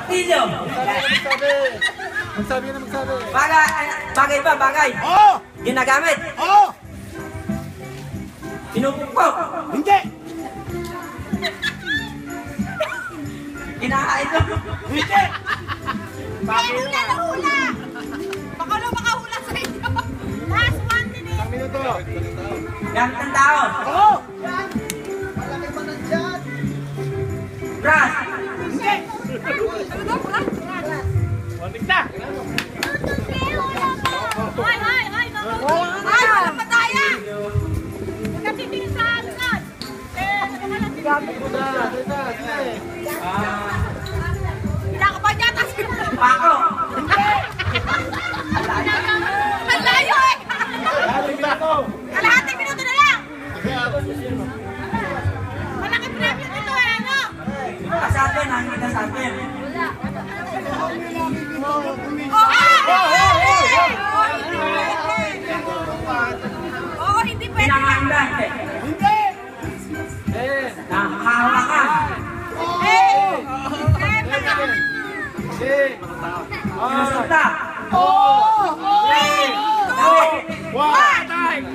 Martilyo. Magsabi na magsabi. Bagay ba? Bagay. Oo! Ginagamit. Oo! Pinupukpok. Hindi! Kinakain ko. Hindi! Bagay na hula. Baka lang makahula sa inyo. Last one minute. Isang minuto. Gamit ng tao. Oo! Brass. Hindi! Wantik na. Ay, wala pa tayo. Nagkatitingin sa alunan. Gamit mo na. Dito, sige. Pinakapan niya, tapos Pako. ang layo eh. Kalahating minuto na lang. Malaki premyo dito eh, ano? Kasatin, nakikita sa atin. Oo, hindi pwede. Pinanganda. Hindi! Nakahawakan. Sige! Sinusunta. Oo! Dawit. One!